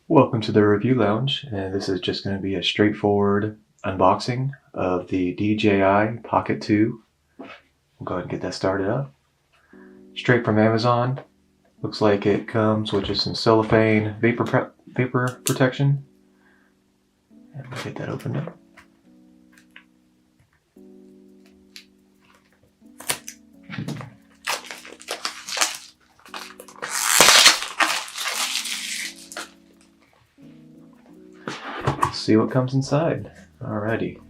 Welcome to the Review Lounge, and this is just going to be a straightforward unboxing of the DJI Pocket 2. We'll go ahead and get that started up. Straight from Amazon. Looks like it comes with just some cellophane vapor protection. And we'll get that opened up. Let's see what comes inside. Alrighty.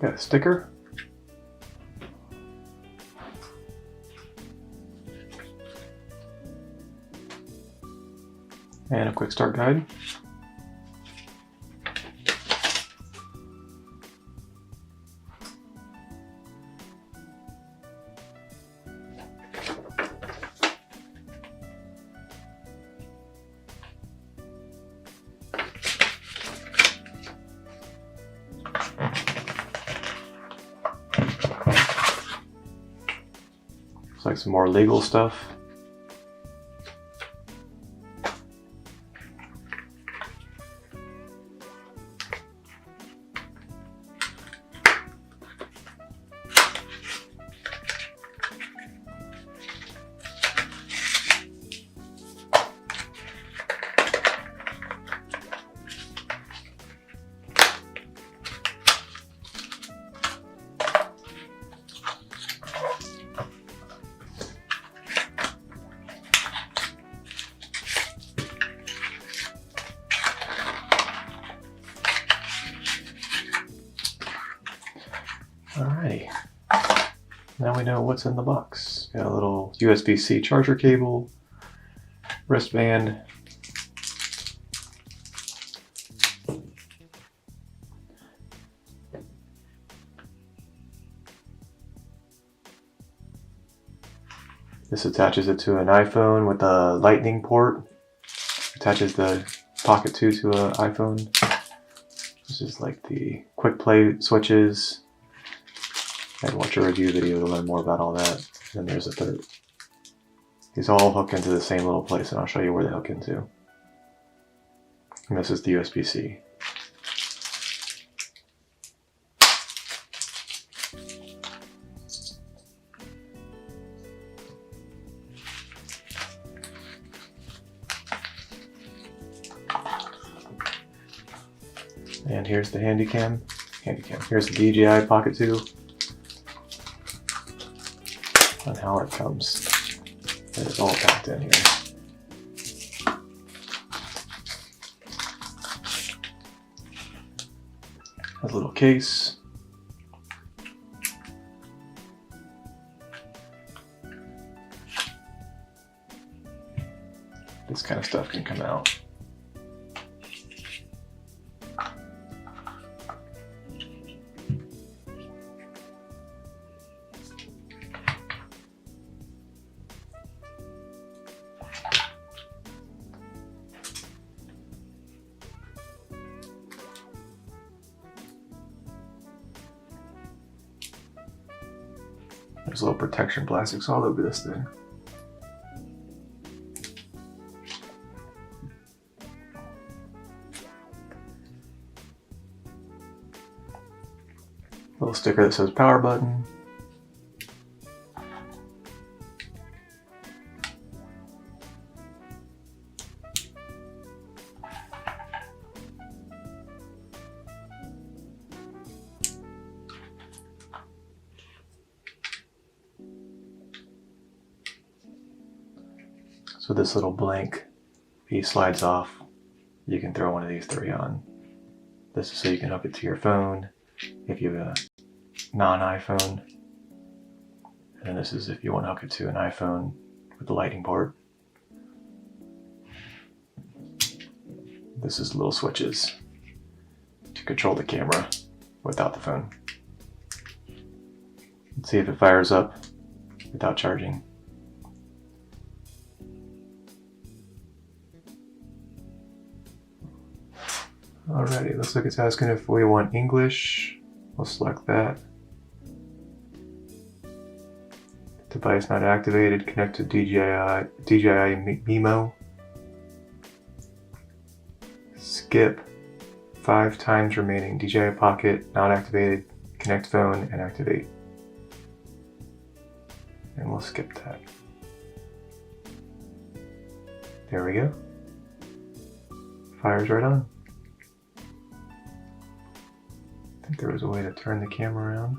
Got a sticker. And a quick start guide. Looks like some more legal stuff. Alrighty, now we know what's in the box. Got a little USB-C charger cable, wristband, this attaches it to an iPhone with a lightning port, attaches the Pocket 2 to an iPhone. This is like the quick play switches. And watch a review video to learn more about all that. And there's a third. These all hook into the same little place, and I'll show you where they hook into. And this is the USB-C. And here's the Handycam. Here's the DJI Pocket 2. And how it comes. It is all packed in here. Has a little case. This kind of stuff can come out. There's little protection plastics all over this thing. Little sticker that says power button. So this little blank piece slides off. You can throw one of these three on. This is so you can hook it to your phone if you have a non-iPhone. And then this is if you want to hook it to an iPhone with the lightning port. This is little switches to control the camera without the phone. Let's see if it fires up without charging. Alrighty, looks like it's asking if we want English. We'll select that. Device not activated. Connect to DJI Mimo. Skip. 5 times remaining. DJI Pocket not activated. Connect phone and activate. And we'll skip that. There we go. Fires right on. I think there was a way to turn the camera around.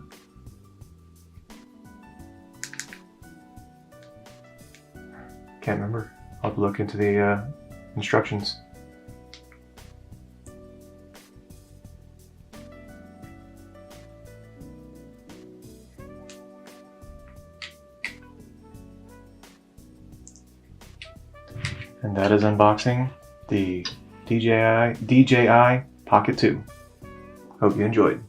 Can't remember. I'll have to look into the instructions. And that is unboxing the DJI Pocket 2. Hope you enjoyed.